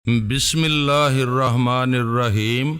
بسم اللہ الرحمن الرحیم۔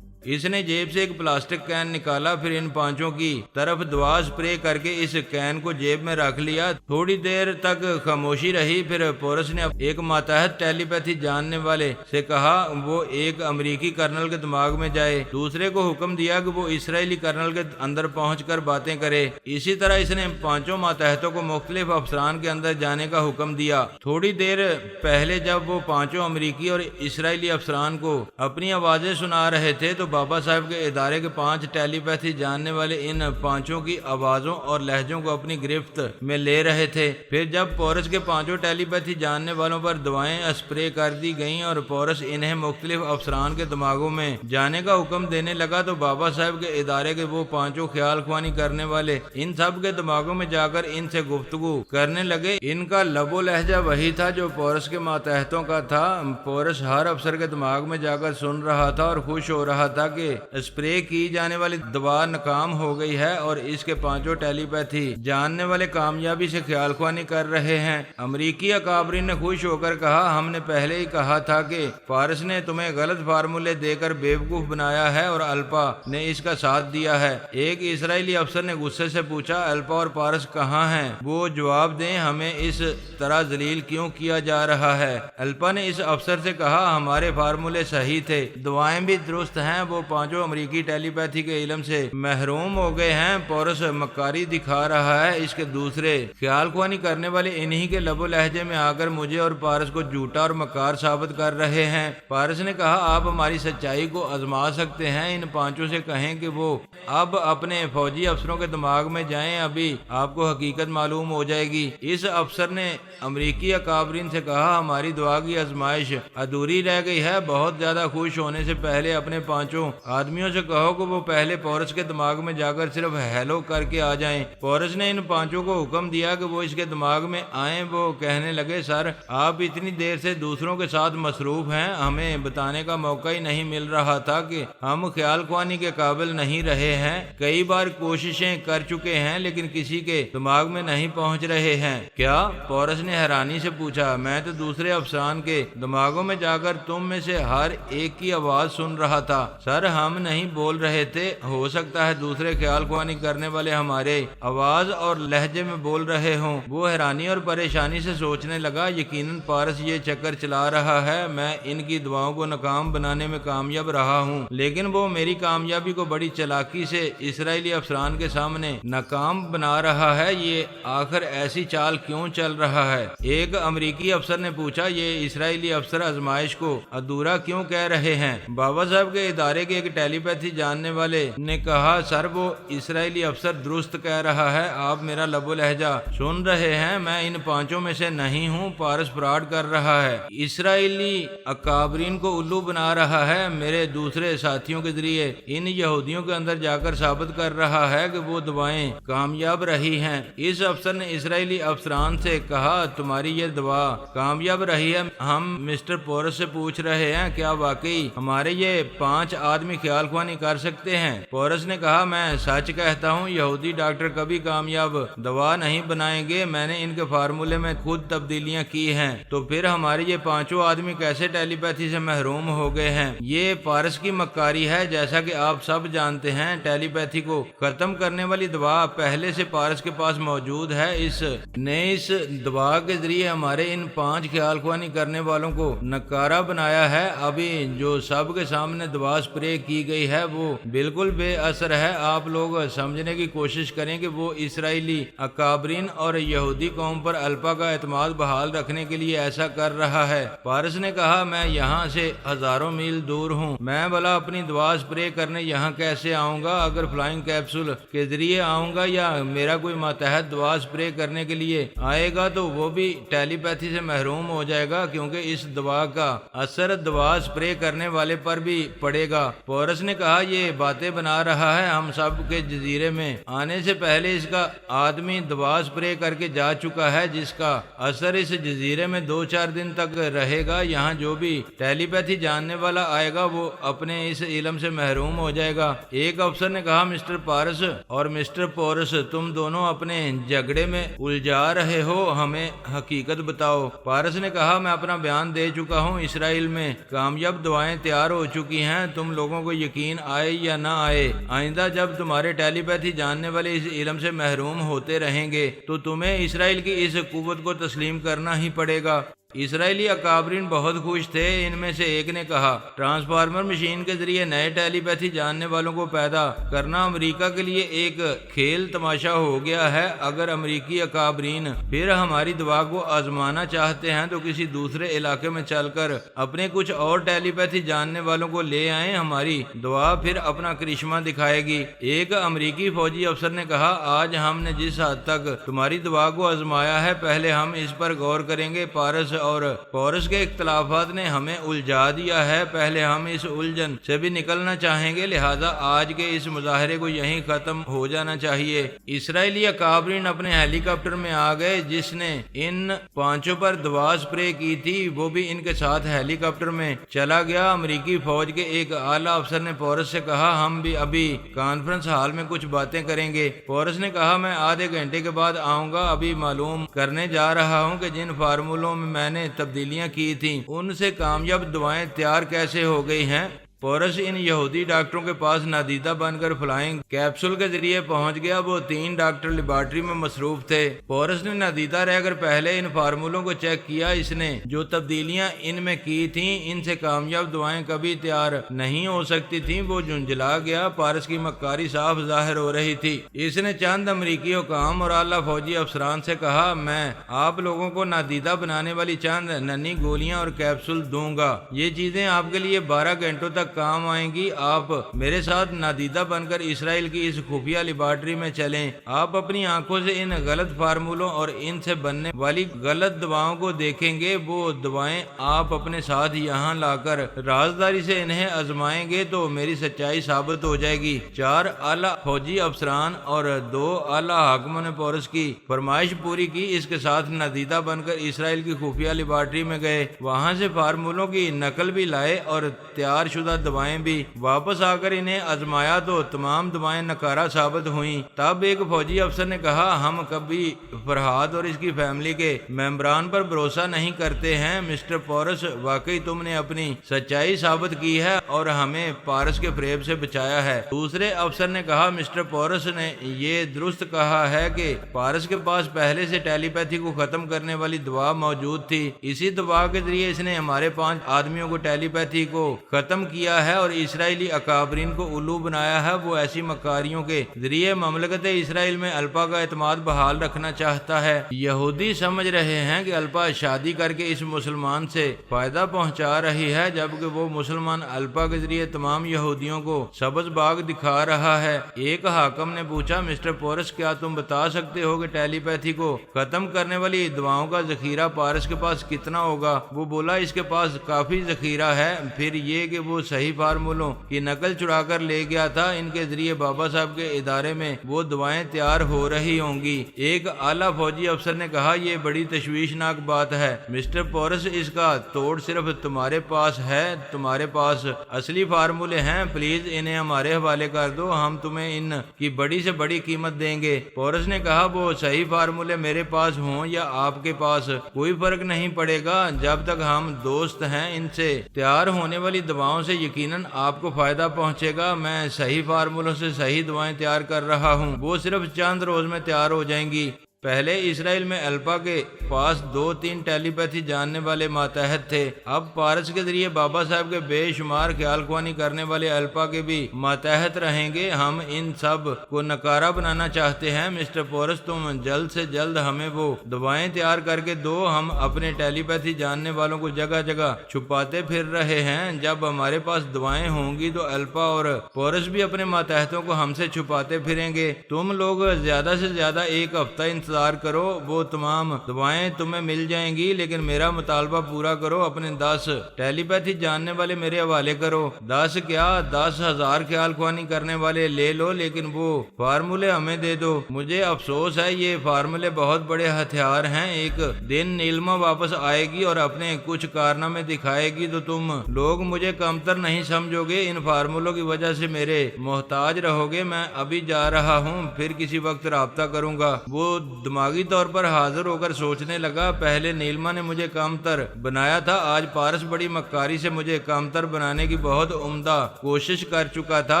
اس نے جیب سے ایک پلاسٹک کین نکالا، پھر ان پانچوں کی طرف دعا اسپرے کر کے اس کین کو جیب میں رکھ لیا۔ تھوڑی دیر تک خاموشی رہی، پھر پورس نے ایک ماتحت ٹیلی پیتھی جاننے والے سے کہا وہ ایک امریکی کرنل کے دماغ میں جائے، دوسرے کو حکم دیا کہ وہ اسرائیلی کرنل کے اندر پہنچ کر باتیں کرے۔ اسی طرح اس نے پانچوں ماتحتوں کو مختلف افسران کے اندر جانے کا حکم دیا۔ تھوڑی دیر پہلے جب وہ پانچوں امریکی اور اسرائیلی افسران کو اپنی آوازیں سنا رہے تھے تو بابا صاحب کے ادارے کے 5 ٹیلی پیتھی جاننے والے ان پانچوں کی آوازوں اور لہجوں کو اپنی گرفت میں لے رہے تھے۔ پھر جب پورس کے 5 ٹیلی پیتھی جاننے والوں پر دوائیں اسپرے کر دی گئیں اور پورس انہیں مختلف افسران کے دماغوں میں جانے کا حکم دینے لگا تو بابا صاحب کے ادارے کے وہ 5 خیال خوانی کرنے والے ان سب کے دماغوں میں جا کر ان سے گفتگو کرنے لگے۔ ان کا لب و لہجہ وہی تھا جو پورس کے ماتحتوں کا تھا۔ پورس ہر افسر کے دماغ میں جا کر سن رہا تھا اور خوش ہو رہا تھا کہ اسپرے کی جانے والی دوا ناکام ہو گئی ہے اور اس کے 5 ٹیلی پیتھی جاننے والے کامیابی سے خیال خوانی کر رہے ہیں۔ امریکی اکابرین نے خوش ہو کر کہا، ہم نے پہلے ہی کہا تھا کہ پارس نے تمہیں غلط فارمولے دے کر بیوقوف بنایا ہے اور الپا نے اس کا ساتھ دیا ہے۔ ایک اسرائیلی افسر نے غصے سے پوچھا، الپا اور پارس کہاں ہیں؟ وہ جواب دیں، ہمیں اس طرح ذلیل کیوں کیا جا رہا ہے؟ الپا نے اس افسر سے کہا، ہمارے فارمولے صحیح تھے، دوائیں بھی درست ہیں، وہ 5 امریکی ٹیلی پیتھی کے علم سے محروم ہو گئے ہیں۔ پورس مکاری دکھا رہا ہے، اس کے دوسرے خیال خوانی کرنے والے انہی کے لب و لہجے میں آ کر مجھے اور پارس کو جھوٹا اور مکار ثابت کر رہے ہیں۔ پارس نے کہا، آپ ہماری سچائی کو آزما سکتے ہیں، ان 5 سے کہیں کہ وہ اب اپنے فوجی افسروں کے دماغ میں جائیں، ابھی آپ کو حقیقت معلوم ہو جائے گی۔ اس افسر نے امریکی اکابرین سے کہا، ہماری دعا کی آزمائش ادھوری رہ گئی ہے، بہت زیادہ خوش ہونے سے پہلے اپنے 5 آدمیوں سے کہو کہ وہ پہلے پورس کے دماغ میں جا کر صرف ہیلو کر کے آ جائیں۔ پورس نے ان 5 کو حکم دیا کہ وہ اس کے دماغ میں آئیں۔ وہ کہنے لگے، سر آپ اتنی دیر سے دوسروں کے ساتھ مصروف ہیں، ہمیں بتانے کا موقع ہی نہیں مل رہا تھا کہ ہم خیال خوانی کے قابل نہیں رہے ہیں، کئی بار کوششیں کر چکے ہیں لیکن کسی کے دماغ میں نہیں پہنچ رہے ہیں۔ کیا؟ پورس نے حیرانی سے پوچھا، میں تو دوسرے افسران کے دماغوں میں جا کر تم میں سے ہر ایک کی آواز سن رہا تھا۔ سر ہم نہیں بول رہے تھے، ہو سکتا ہے دوسرے خیال خوانی کرنے والے ہمارے آواز اور لہجے میں بول رہے ہوں۔ وہ حیرانی اور پریشانی سے سوچنے لگا، یقیناً پارس یہ چکر چلا رہا ہے، میں ان کی دعاؤں کو ناکام بنانے میں کامیاب رہا ہوں لیکن وہ میری کامیابی کو بڑی چالاکی سے اسرائیلی افسران کے سامنے ناکام بنا رہا ہے، یہ آخر ایسی چال کیوں چل رہا ہے؟ ایک امریکی افسر نے پوچھا، یہ اسرائیلی افسر آزمائش کو ادھورا کیوں کہہ رہے ہیں؟ بابا صاحب کے ادارے کے ایک ٹیلی پیتھی جاننے والے نے کہا، سر وہ اسرائیلی افسر درست کہہ رہا ہے، آپ میرا لب و لہجہ سن رہے ہیں، میں ان 5 میں سے نہیں ہوں، پارس فراڈ کر رہا ہے، اسرائیلی اکابرین کو الو بنا رہا ہے، میرے دوسرے ساتھیوں کے ذریعے ان یہودیوں کے اندر جا کر ثابت کر رہا ہے کہ وہ دوائیں کامیاب رہی ہیں۔ اس افسر نے اسرائیلی افسران سے کہا، تمہاری یہ دوا کامیاب رہی ہے، ہم مسٹر پورس سے پوچھ رہے ہیں، کیا واقعی ہمارے یہ 5 آدمی خیال خوانی کر سکتے ہیں؟ پورس نے کہا، میں سچ کہتا ہوں، یہودی ڈاکٹر کبھی کامیاب دوا نہیں بنائیں گے، میں نے ان کے فارمولے میں خود تبدیلیاں کی ہیں، تو پھر ہمارے یہ 5 آدمی کیسے ٹیلی پیتھی سے محروم ہو گئے ہیں؟ یہ پارس کی مکاری ہے، جیسا کہ آپ سب جانتے ہیں، ٹیلی پیتھی کو ختم کرنے والی دوا پہلے سے پارس کے پاس موجود ہے، اس دوا کے ذریعے ہمارے ان 5 خیال خوانی کرنے والوں کو نکارہ بنایا ہے۔ ابھی جو سب کے سامنے دوا اسپرے کی گئی ہے وہ بالکل بے اثر ہے۔ آپ لوگ سمجھنے کی کوشش کریں کہ وہ اسرائیلی اکابرین اور یہودی قوم پر الپا کا اعتماد بحال رکھنے کے لیے ایسا کر رہا ہے۔ پارس نے کہا، میں یہاں سے ہزاروں میل دور ہوں، میں بھلا اپنی دوا اسپرے کرنے یہاں کیسے آؤں گا؟ اگر فلائنگ کیپسول کے ذریعے آؤں گا یا میرا کوئی ماتحت دوا اسپرے کرنے کے لیے آئے گا تو وہ بھی ٹیلی پیتھی سے محروم ہو جائے گا، کیونکہ اس دوا کا اثر دوا اسپرے کرنے والے پر بھی پڑے گا۔ پورس نے کہا یہ باتیں بنا رہا ہے، ہم سب کے جزیرے میں آنے سے پہلے اس کا آدمی دوا اسپرے کر کے جا چکا ہے، جس کا اثر اس جزیرے میں 2-4 دن تک رہے گا۔ یہاں جو بھی ٹیلی پیتھی جاننے والا آئے گا وہ اپنے اس علم سے محروم ہو جائے گا۔ ایک افسر نے کہا مسٹر پارس اور مسٹر پورس، تم دونوں اپنے جھگڑے میں الجھا رہے ہو، ہمیں حقیقت بتاؤ۔ پارس نے کہا میں اپنا بیان دے چکا ہوں، اسرائیل میں کامیاب دوائیں تیار ہو چکی ہیں، تم لوگوں کو یقین آئے یا نہ آئے، آئندہ جب تمہارے ٹیلی پیتھی جاننے والے اس علم سے محروم ہوتے رہیں گے تو تمہیں اسرائیل کی اس قوت کو تسلیم کرنا ہی پڑے گا۔ اسرائیلی اکابرین بہت خوش تھے۔ ان میں سے ایک نے کہا ٹرانسفارمر مشین کے ذریعے نئے ٹیلی پیتھی جاننے والوں کو پیدا کرنا امریکہ کے لیے ایک کھیل تماشا ہو گیا ہے۔ اگر امریکی اکابرین پھر ہماری دعا کو آزمانا چاہتے ہیں تو کسی دوسرے علاقے میں چل کر اپنے کچھ اور ٹیلی پیتھی جاننے والوں کو لے آئیں، ہماری دعا پھر اپنا کرشمہ دکھائے گی۔ ایک امریکی فوجی افسر نے کہا آج ہم نے جس حد تک تمہاری دعا کو آزمایا ہے، پہلے ہم اس پر غور کریں گے۔ پارس اور پورس کے اختلافات نے ہمیں الجھا دیا ہے، پہلے ہم اس الجھن سے بھی نکلنا چاہیں گے، لہذا آج کے اس مظاہرے کو یہیں ختم ہو جانا چاہیے۔ اسرائیلی اکابرین اپنے ہیلی کاپٹر میں آ گئے، جس نے ان 5 پر دوا اسپرے کی تھی وہ بھی ان کے ساتھ ہیلی کاپٹر میں چلا گیا۔ امریکی فوج کے ایک اعلیٰ افسر نے پورس سے کہا ہم بھی ابھی کانفرنس ہال میں کچھ باتیں کریں گے۔ پورس نے کہا میں آدھے گھنٹے کے بعد آؤں گا، ابھی معلوم کرنے جا رہا ہوں کہ جن فارمولوں میں نے تبدیلیاں کی تھیں ان سے کامیاب دوائیں تیار کیسے ہو گئی ہیں۔ پورس ان یہودی ڈاکٹروں کے پاس نادیدہ بن کر فلائنگ کیپسول کے ذریعے پہنچ گیا۔ وہ 3 ڈاکٹر لیبارٹری میں مصروف تھے۔ پورس نے نادیدہ رہ کر پہلے ان فارمولوں کو چیک کیا۔ اس نے جو تبدیلیاں ان میں کی تھیں ان سے کامیاب دوائیں کبھی تیار نہیں ہو سکتی تھیں۔ وہ جھنجھلا گیا، پارس کی مکاری صاف ظاہر ہو رہی تھی۔ اس نے چند امریکی حکام اور اعلیٰ فوجی افسران سے کہا میں آپ لوگوں کو نادیدہ بنانے والی چند ننھی گولیاں اور کیپسول دوں گا، یہ چیزیں آپ کے لیے 12 گھنٹوں تک کام آئیں گی۔ آپ میرے ساتھ نادیدہ بن کر اسرائیل کی اس خفیہ لیبارٹری میں چلیں۔ آپ اپنی آنکھوں سے ان غلط فارمولوں اور ان سے بننے والی غلط دواؤں کو دیکھیں گے۔ وہ دوائیں آپ اپنے ساتھ یہاں لا کر رازداری سے انہیں آزمائیں گے تو میری سچائی ثابت ہو جائے گی۔ 4 اعلیٰ فوجی افسران اور 2 اعلیٰ حاکموں نے پورس کی فرمائش پوری کی۔ اس کے ساتھ نادیدہ بن کر اسرائیل کی خفیہ لیبارٹری میں گئے، وہاں سے فارمولوں کی نقل بھی لائے اور تیار شدہ دوائیں بھی۔ واپس آ کر انہیں آزمایا تو تمام دوائیں ناکارہ ثابت ہوئیں۔ تب ایک فوجی افسر نے کہا ہم کبھی فرحاد اور اس کی فیملی کے ممبران پر بھروسہ نہیں کرتے ہیں۔ مسٹر پورس واقعی تم نے اپنی سچائی ثابت کی ہے اور ہمیں پارس کے فریب سے بچایا ہے۔ دوسرے افسر نے کہا مسٹر پورس نے یہ درست کہا ہے کہ پارس کے پاس پہلے سے ٹیلی پیتھی کو ختم کرنے والی دوا موجود تھی، اسی دوا کے ذریعے اس نے ہمارے 5 آدمیوں کو ٹیلی پیتھی کو ختم کیا ہے اور اسرائیلی اکابرین کو الو بنایا ہے۔ وہ ایسی مکاریوں کے ذریعے مملکت اسرائیل میں الپا کا اعتماد بحال رکھنا چاہتا ہے۔ یہودی سمجھ رہے ہیں کہ الپا شادی کر کے اس مسلمان سے فائدہ پہنچا رہی ہے، جبکہ وہ مسلمان الپا کے ذریعے تمام یہودیوں کو سبز باغ دکھا رہا ہے۔ ایک حاکم نے پوچھا مسٹر پورس کیا تم بتا سکتے ہو کہ ٹیلی پیتھی کو ختم کرنے والی دواؤں کا ذخیرہ پارس کے پاس کتنا ہوگا؟ وہ بولا اس کے پاس کافی ذخیرہ ہے، پھر یہ کہ وہ صحیح فارمولوں کی نقل چرا کر لے گیا تھا، ان کے ذریعے بابا صاحب کے ادارے میں وہ دوائیں تیار ہو رہی ہوں گی۔ ایک اعلیٰ فوجی افسر نے کہا یہ بڑی تشویشناک بات ہے مسٹر پورس، اس کا توڑ صرف تمہارے پاس ہے، تمہارے پاس اصلی فارمولے ہیں، پلیز انہیں ہمارے حوالے کر دو، ہم تمہیں ان کی بڑی سے بڑی قیمت دیں گے۔ پورس نے کہا وہ صحیح فارمولے میرے پاس ہوں یا آپ کے پاس کوئی فرق نہیں پڑے گا، جب تک ہم دوست ہیں ان سے تیار ہونے والی دواؤں سے یقیناً آپ کو فائدہ پہنچے گا۔ میں صحیح فارمولوں سے صحیح دوائیں تیار کر رہا ہوں، وہ صرف چند روز میں تیار ہو جائیں گی۔ پہلے اسرائیل میں الپا کے پاس 2-3 ٹیلی پیتھی جاننے والے ماتحت تھے، اب پارس کے ذریعے بابا صاحب کے بے شمار خیال خوانی کرنے والے الپا کے بھی ماتحت رہیں گے۔ ہم ان سب کو ناکارہ بنانا چاہتے ہیں۔ مسٹر پورس تم جلد سے جلد ہمیں وہ دوائیں تیار کر کے دو، ہم اپنے ٹیلی پیتھی جاننے والوں کو جگہ جگہ چھپاتے پھر رہے ہیں، جب ہمارے پاس دوائیں ہوں گی تو الپا اور پورس بھی اپنے ماتحتوں کو ہم سے چھپاتے پھریں گے۔ تم لوگ زیادہ سے زیادہ 1 ہفتہ انتظار کرو، وہ تمام دعائیں تمہیں مل جائیں گی، لیکن میرا مطالبہ پورا کرو، اپنے 10 ٹیلی پیتھی جاننے والے میرے حوالے کرو۔ 10 کیا 10,000 خیال خوانی کرنے والے لے لو، لیکن وہ فارمولے ہمیں دے دو۔ مجھے افسوس ہے، یہ فارمولے بہت بڑے ہتھیار ہیں۔ ایک دن نیلما واپس آئے گی اور اپنے کچھ کارنامے دکھائے گی تو تم لوگ مجھے کمتر نہیں سمجھو گے۔ ان فارمولوں کی وجہ سے میرے محتاج رہو گے۔ میں ابھی جا رہا ہوں، پھر کسی وقت رابطہ کروں گا۔ وہ دماغی طور پر حاضر ہو کر سوچنے لگا، پہلے نیلما نے مجھے کمتر بنایا تھا، آج پارس بڑی مکاری سے مجھے کمتر بنانے کی بہت عمدہ کوشش کر چکا تھا۔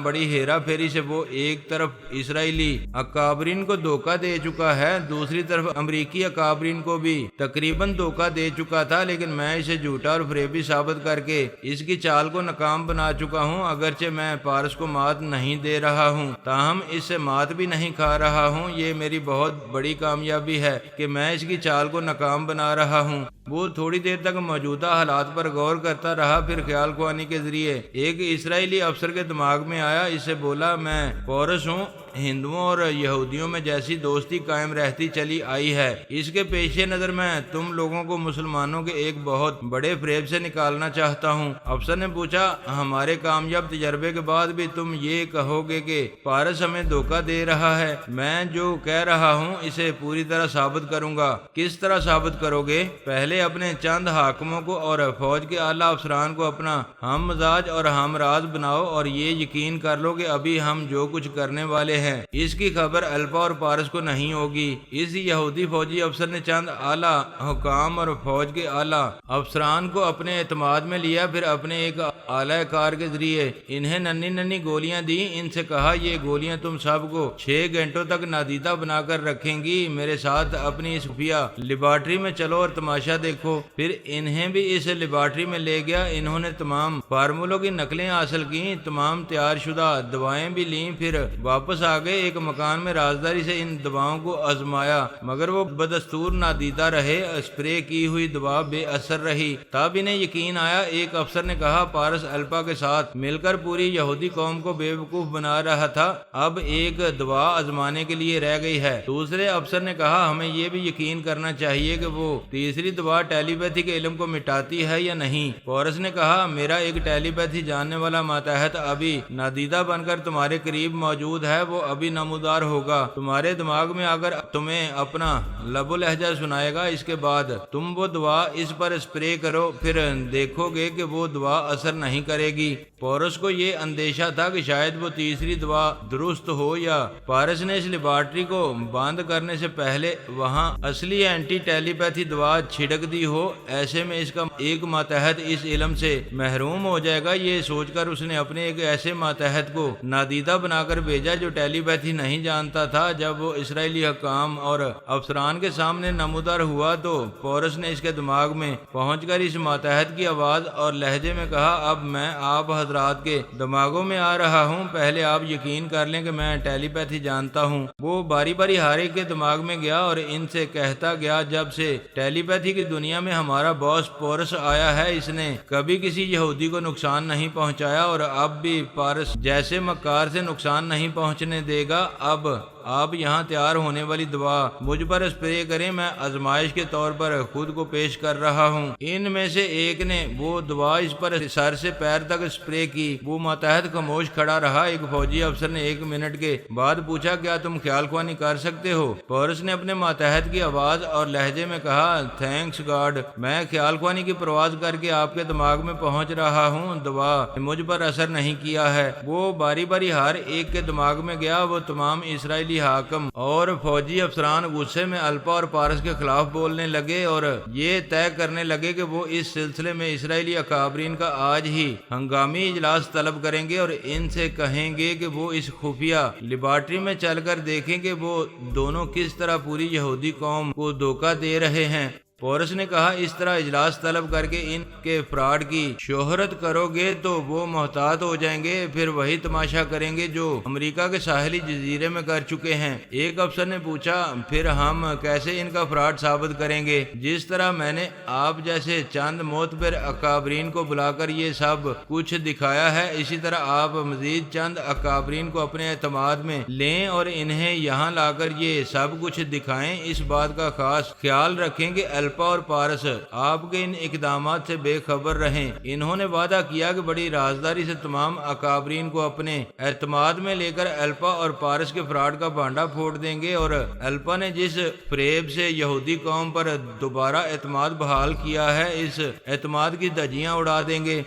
بڑی ہیرا پھیری سے وہ ایک طرف اسرائیلی اکابرین کو دھوکہ دے چکا ہے، دوسری طرف امریکی اکابرین کو بھی تقریباً دھوکہ دے چکا تھا، لیکن میں اسے جھوٹا اور فریبی ثابت کر کے اس کی چال کو ناکام بنا چکا ہوں۔ اگرچہ میں پارس کو مات نہیں دے رہا ہوں، تاہم اس سے مات بھی نہیں کھا رہا ہوں۔ یہ میری بہت بڑی کامیابی ہے کہ میں اس کی چال کو ناکام بنا رہا ہوں۔ وہ تھوڑی دیر تک موجودہ حالات پر غور کرتا رہا، پھر خیال خوانی کے ذریعے ایک اسرائیلی افسر کے دماغ میں آیا۔ اسے بولا، میں پورس ہوں، ہندوؤں اور یہودیوں میں جیسی دوستی قائم رہتی چلی آئی ہے، اس کے پیش نظر میں تم لوگوں کو مسلمانوں کے ایک بہت بڑے فریب سے نکالنا چاہتا ہوں۔ افسر نے پوچھا، ہمارے کامیاب تجربے کے بعد بھی تم یہ کہو گے کہ پارس ہمیں دھوکہ دے رہا ہے؟ میں جو کہہ رہا ہوں اسے پوری طرح ثابت کروں گا۔ کس طرح ثابت کرو گے؟ پہلے اپنے چند حاکموں کو اور فوج کے اعلیٰ افسران کو اپنا ہم مزاج اور ہم راز بناؤ اور یہ یقین کر لو کہ ابھی ہم جو کچھ کرنے والے ہیں اس کی خبر الپا اور پارس کو نہیں ہوگی۔ اس یہودی فوجی افسر نے چند اعلیٰ حکام اور فوج کے اعلیٰ افسران کو اپنے اعتماد میں لیا، پھر اپنے ایک اعلی کار کے ذریعے انہیں ننھی ننھی گولیاں دی۔ ان سے کہا، یہ گولیاں تم سب کو 6 گھنٹوں تک نادیدہ بنا کر رکھیں گی، میرے ساتھ اپنی اس خفیہ لیبارٹری میں چلو اور تماشا دیکھو۔ پھر انہیں بھی اس لیبارٹری میں لے گیا۔ انہوں نے تمام فارمولوں کی نقلیں حاصل کی، تمام تیار شدہ دوائیں بھی لیں، پھر واپس آ گئے۔ ایک مکان میں رازداری سے ان دواؤں کو آزمایا، مگر وہ بدستور نادیدہ رہے۔ اسپرے کی ہوئی دوا بے اثر رہی۔ تب انہیں یقین آیا۔ ایک افسر نے کہا، پارس الپا کے ساتھ مل کر پوری یہودی قوم کو بے وقوف بنا رہا تھا، اب ایک دوا آزمانے کے لیے رہ گئی ہے۔ دوسرے افسر نے کہا، ہمیں یہ بھی یقین کرنا چاہیے کہ وہ تیسری دوا ٹیلی پیتھی کے علم کو مٹاتی ہے یا نہیں۔ پورس نے کہا، میرا ایک ٹیلی پیتھی جاننے والا ماتحت ابھی نادیدہ بن کر تمہارے قریب موجود ہے، وہ ابھی نمودار ہوگا تمہارے دماغ میں، اگر تمہیں اپنا لب و لہجہ سنائے گا۔ اس کے بعد تم وہ دوا اس پر اسپرے کرو، پھر دیکھو گے کہ وہ دوا اثر نہیں کرے گی۔ پورس کو یہ اندیشہ تھا کہ شاید وہ تیسری دوا درست ہو، یا پارس نے اس لیبارٹری کو بند کرنے سے پہلے وہاں اصلی اینٹی ٹیلی پیتھی دوا چھڑک دی ہو۔ ایسے میں اس کا ایک ماتحت اس علم سے محروم ہو جائے گا۔ یہ سوچ کر اس نے اپنے ایک ایسے ماتحت کو نادیدہ بنا کر بھیجا جو ٹیلی پیتھی نہیں جانتا تھا۔ جب وہ اسرائیلی حکام اور افسران کے سامنے نمودار ہوا تو پورس نے اس کے دماغ میں پہنچ کر اس ماتحت کی آواز اور لہجے میں کہا، اب میں آپ حضرات کے دماغوں میں آ رہا ہوں، پہلے آپ یقین کر لیں کہ میں ٹیلی پیتھی جانتا ہوں۔ وہ باری باری ہر ایک کے دماغ میں گیا اور ان سے کہتا گیا، جب سے ٹیلی پیتھی کی دنیا میں ہمارا باس پورس آیا ہے، اس نے کبھی کسی یہودی کو نقصان نہیں پہنچایا اور اب بھی پارس جیسے مکار سے نقصان نہیں پہنچنے دے گا۔ اب آپ یہاں تیار ہونے والی دوا مجھ پر اسپرے کریں، میں آزمائش کے طور پر خود کو پیش کر رہا ہوں۔ ان میں سے ایک نے وہ دوا اس پر سر سے پیر تک اسپرے کی۔ وہ ماتحت خاموش کھڑا رہا۔ ایک فوجی افسر نے 1 منٹ کے بعد پوچھا، کیا تم خیال خوانی کر سکتے ہو؟ پورس نے اپنے ماتحت کی آواز اور لہجے میں کہا، تھینکس گاڈ، میں خیال خوانی کی پرواز کر کے آپ کے دماغ میں پہنچ رہا ہوں، دوا مجھ پر اثر نہیں کیا ہے۔ وہ باری باری ہر ایک کے دماغ میں گیا۔ وہ تمام اسرائیلی حاکم اور فوجی افسران غصے میں الپا اور پارس کے خلاف بولنے لگے اور یہ طے کرنے لگے کہ وہ اس سلسلے میں اسرائیلی اکابرین کا آج ہی ہنگامی اجلاس طلب کریں گے اور ان سے کہیں گے کہ وہ اس خفیہ لیبارٹری میں چل کر دیکھیں کہ وہ دونوں کس طرح پوری یہودی قوم کو دھوکہ دے رہے ہیں۔ پورس نے کہا اس طرح اجلاس طلب کر کے ان کے فراڈ کی شہرت کرو گے تو وہ محتاط ہو جائیں گے، پھر وہی تماشا کریں گے جو امریکہ کے ساحلی جزیرے میں کر چکے ہیں۔ ایک افسر نے پوچھا پھر ہم کیسے ان کا فراڈ ثابت کریں گے؟ جس طرح میں نے آپ جیسے چند معتبر اکابرین کو بلا کر یہ سب کچھ دکھایا ہے، اسی طرح آپ مزید چند اکابرین کو اپنے اعتماد میں لیں اور انہیں یہاں لا کر یہ سب کچھ دکھائیں۔ اس بات کا خاص خیال رکھیں کہ الپا اور پارس آپ کے ان اقدامات سے بے خبر رہیں۔ انہوں نے وعدہ کیا کہ بڑی رازداری سے تمام اکابرین کو اپنے اعتماد میں لے کر الپا اور پارس کے فراڈ کا بھانڈا پھوڑ دیں گے، اور الپا نے جس فریب سے یہودی قوم پر دوبارہ اعتماد بحال کیا ہے، اس اعتماد کی دھجیاں اڑا دیں گے۔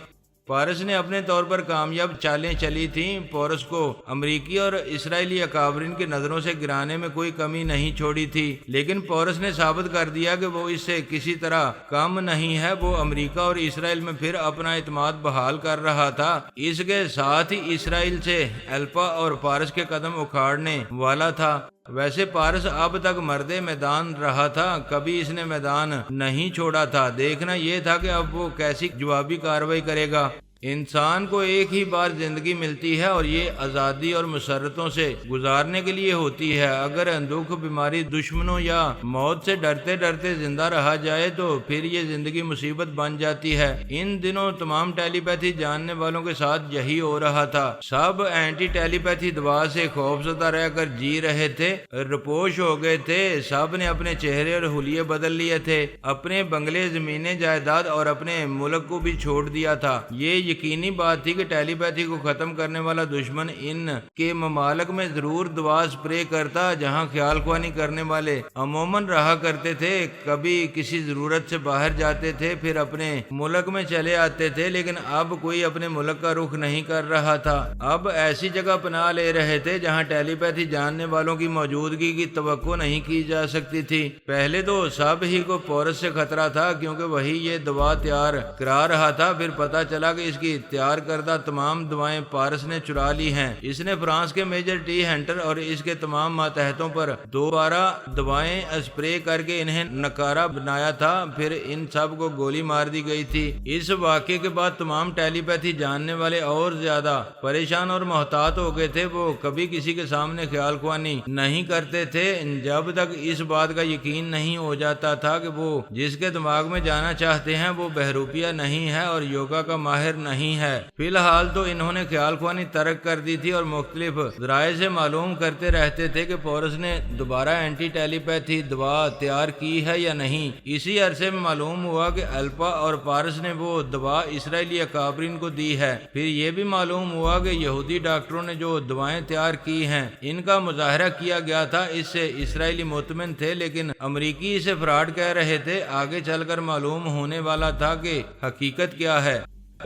پارس نے اپنے طور پر کامیاب چالیں چلی تھیں۔ پورس کو امریکی اور اسرائیلی اکابرین کی نظروں سے گرانے میں کوئی کمی نہیں چھوڑی تھی، لیکن پورس نے ثابت کر دیا کہ وہ اس سے کسی طرح کم نہیں ہے۔ وہ امریکہ اور اسرائیل میں پھر اپنا اعتماد بحال کر رہا تھا، اس کے ساتھ ہی اسرائیل سے الپا اور پارس کے قدم اکھاڑنے والا تھا۔ ویسے پارس اب تک مرد میدان رہا تھا، کبھی اس نے میدان نہیں چھوڑا تھا۔ دیکھنا یہ تھا کہ اب وہ کیسی جوابی کارروائی کرے گا۔ انسان کو ایک ہی بار زندگی ملتی ہے اور یہ آزادی اور مسرتوں سے گزارنے کے لیے ہوتی ہے۔ اگر دکھ، بیماری، دشمنوں یا موت سے ڈرتے ڈرتے زندہ رہا جائے تو پھر یہ زندگی مصیبت بن جاتی ہے۔ ان دنوں تمام ٹیلی پیتھی جاننے والوں کے ساتھ یہی ہو رہا تھا۔ سب اینٹی ٹیلی پیتھی دوا سے خوفزدہ رہ کر جی رہے تھے، رپوش ہو گئے تھے۔ سب نے اپنے چہرے اور حلیے بدل لیے تھے، اپنے بنگلے، زمینیں، جائیداد اور اپنے ملک کو بھی چھوڑ دیا تھا۔ یہ یقینی بات تھی کہ ٹیلی پیتھی کو ختم کرنے والا دشمن ان کے ممالک میں ضرور دوا سپرے کرتا جہاں خیال خوانی کرنے والے عموماً رہا کرتے تھے۔ کبھی کسی ضرورت سے باہر جاتے تھے، پھر اپنے ملک میں چلے آتے تھے، لیکن اب کوئی اپنے ملک کا رخ نہیں کر رہا تھا۔ اب ایسی جگہ پناہ لے رہے تھے جہاں ٹیلی پیتھی جاننے والوں کی موجودگی کی توقع نہیں کی جا سکتی تھی۔ پہلے تو سب ہی کو پورس سے خطرہ تھا کیونکہ وہی یہ دوا تیار کرا رہا تھا۔ پھر پتہ چلا کہ اس کی تیار کردہ تمام دوائیں پارس نے چرا لی ہیں۔ اس نے فرانس کے میجر ٹی ہنٹر اور اس کے تمام ماتحتوں پر دوبارہ دوائیں اسپرے کر کے انہیں نکارہ بنایا تھا، پھر ان سب کو گولی مار دی گئی تھی۔ اس واقعے کے بعد تمام ٹیلی پیتھی جاننے والے اور زیادہ پریشان اور محتاط ہو گئے تھے۔ وہ کبھی کسی کے سامنے خیال خوانی نہیں کرتے تھے جب تک اس بات کا یقین نہیں ہو جاتا تھا کہ وہ جس کے دماغ میں جانا چاہتے ہیں وہ بہروپیہ نہیں ہے اور یوگا کا ماہر نہیں ہے۔ فی الحال تو انہوں نے خیال خوانی ترک کر دی تھی اور مختلف ذرائع سے معلوم کرتے رہتے تھے کہ پورس نے دوبارہ اینٹی ٹیلی پیتھی دوا تیار کی ہے یا نہیں۔ اسی عرصے میں معلوم ہوا کہ الپا اور پارس نے وہ دوا اسرائیلی اکابرین کو دی ہے۔ پھر یہ بھی معلوم ہوا کہ یہودی ڈاکٹروں نے جو دوائیں تیار کی ہیں ان کا مظاہرہ کیا گیا تھا، اس سے اسرائیلی مطمئن تھے، لیکن امریکی اسے فراڈ کہہ رہے تھے۔ آگے چل کر معلوم ہونے والا تھا کہ حقیقت کیا ہے۔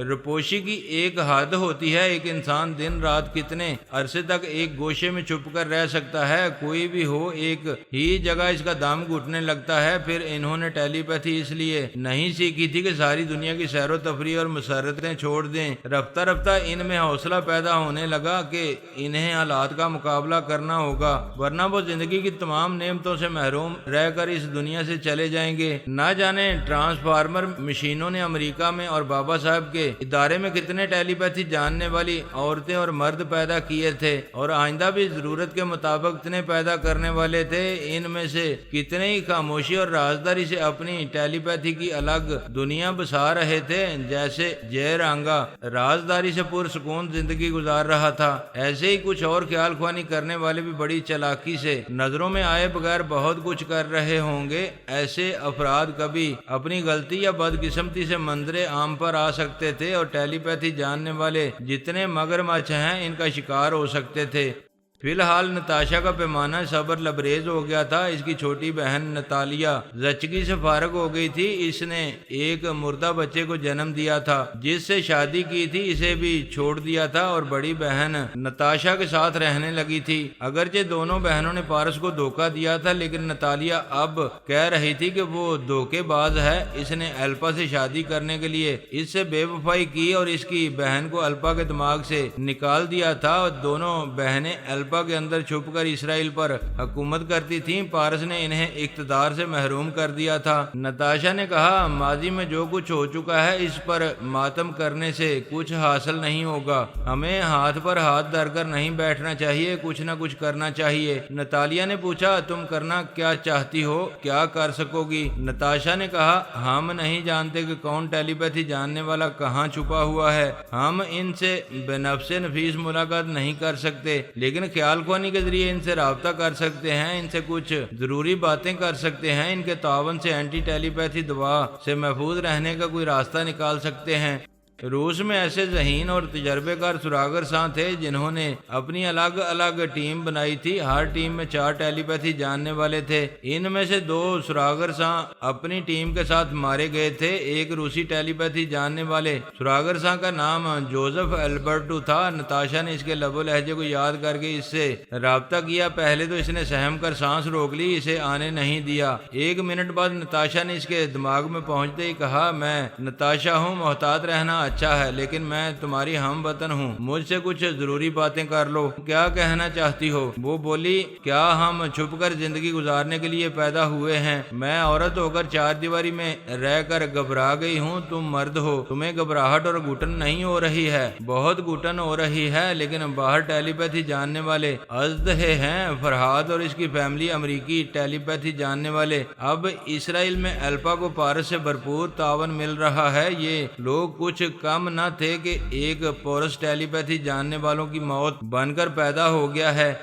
رپوشی کی ایک حد ہوتی ہے، ایک انسان دن رات کتنے عرصے تک ایک گوشے میں چھپ کر رہ سکتا ہے، کوئی بھی ہو ایک ہی جگہ اس کا دم گھٹنے لگتا ہے۔ پھر انہوں نے ٹیلی پیتھی اس لیے نہیں سیکھی تھی کہ ساری دنیا کی سیر و تفریح اور مسرتیں چھوڑ دیں۔ رفتہ رفتہ ان میں حوصلہ پیدا ہونے لگا کہ انہیں حالات کا مقابلہ کرنا ہوگا، ورنہ وہ زندگی کی تمام نعمتوں سے محروم رہ کر اس دنیا سے چلے جائیں گے۔ نہ جانے ٹرانسفارمر مشینوں نے امریکہ میں اور بابا صاحب کے ادارے میں کتنے ٹیلی پیتھی جاننے والی عورتیں اور مرد پیدا کیے تھے، اور آئندہ بھی ضرورت کے مطابق اتنے پیدا کرنے والے تھے۔ ان میں سے کتنے ہی خاموشی اور رازداری سے اپنی ٹیلی پیتھی کی الگ دنیا بسا رہے تھے، جیسے جے رانگا رازداری سے پرسکون زندگی گزار رہا تھا۔ ایسے ہی کچھ اور خیال خوانی کرنے والے بھی بڑی چالاکی سے نظروں میں آئے بغیر بہت کچھ کر رہے ہوں گے۔ ایسے افراد کبھی اپنی غلطی یا بدقسمتی سے منظر عام پر آ سکتے تھے اور ٹیلی پیتھی جاننے والے جتنے مگرمچھ ہیں ان کا شکار ہو سکتے تھے۔ فی الحال نتاشا کا پیمانہ صبر لبریز ہو گیا تھا۔ اس کی چھوٹی بہن نتالیا زچگی سے فارغ ہو گئی تھی۔ اس نے ایک مردہ بچے کو جنم دیا تھا جس سے شادی کی تھی، اسے بھی چھوڑ دیا تھا اور بڑی بہن نتاشا کے ساتھ رہنے لگی تھی۔ اگرچہ دونوں بہنوں نے پارس کو دھوکہ دیا تھا، لیکن نتالیا اب کہہ رہی تھی کہ وہ دھوکے باز ہے۔ اس نے الپا سے شادی کرنے کے لیے اس سے بے وفائی کی اور اس کی بہن کو الپا کے دماغ سے نکال دیا تھا، اور دونوں بہنیں الپا الپا کے اندر چھپ کر اسرائیل پر حکومت کرتی تھیں، پارس نے انہیں اقتدار سے محروم کر دیا تھا۔ نتاشا نے کہا، ماضی میں جو کچھ ہو چکا ہے اس پر ماتم کرنے سے کچھ حاصل نہیں ہوگا، ہمیں ہاتھ پر ہاتھ دھر کر نہیں بیٹھنا چاہیے، کچھ نہ کچھ کرنا چاہیے۔ نتالیہ نے پوچھا، تم کرنا کیا چاہتی ہو، کیا کر سکو گی؟ نتاشا نے کہا، ہم نہیں جانتے کہ کون ٹیلی پیتھی جاننے والا کہاں چھپا ہوا ہے، ہم ان سے بے نفس نفیس ملاقات نہیں کر سکتے، لیکن خیال خوانی کے ذریعے ان سے رابطہ کر سکتے ہیں، ان سے کچھ ضروری باتیں کر سکتے ہیں، ان کے تعاون سے اینٹی ٹیلی پیتھی دوا سے محفوظ رہنے کا کوئی راستہ نکال سکتے ہیں۔ روس میں ایسے ذہین اور تجربے کار سراغر ساں تھے جنہوں نے اپنی الگ الگ ٹیم بنائی تھی، ہر ٹیم میں 4 ٹیلی پیتھی جاننے والے تھے، ان میں سے 2 سراغر ساں اپنی ٹیم کے ساتھ مارے گئے تھے۔ ایک روسی ٹیلی پیتھی جاننے والے سراغر ساں کا نام جوزف البرٹو تھا۔ نتاشا نے اس کے لب و لہجے کو یاد کر کے اس سے رابطہ کیا، پہلے تو اس نے سہم کر سانس روک لی، اسے آنے نہیں دیا۔ 1 منٹ بعد نتاشا نے اس کے دماغ میں پہنچتے ہی کہا، میں نتاشا ہوں، محتاط رہنا اچھا ہے، لیکن میں تمہاری ہم وطن ہوں، مجھ سے کچھ ضروری باتیں کر لو، کیا کہنا چاہتی ہو؟ وہ بولی، کیا ہم چھپ کر زندگی گزارنے کے لیے پیدا ہوئے ہیں؟ میں عورت ہو کر 4 دیواری میں رہ کر گھبرا گئی ہوں، تم مرد ہو، تمہیں گھبراہٹ اور گھٹن نہیں ہو رہی ہے؟ بہت گھٹن ہو رہی ہے، لیکن باہر ٹیلی پیتھی جاننے والے ازدہے ہیں، فرحاد اور اس کی فیملی امریکی ٹیلی پیتھی جاننے والے۔ اب اسرائیل میں الپا کو پارس سے بھرپور تعاون مل رہا ہے، یہ لوگ کچھ کم نہ تھے کہ ایک پورس ٹیلی پیتھی جاننے والوں کی موت بن کر پیدا ہو گیا ہے۔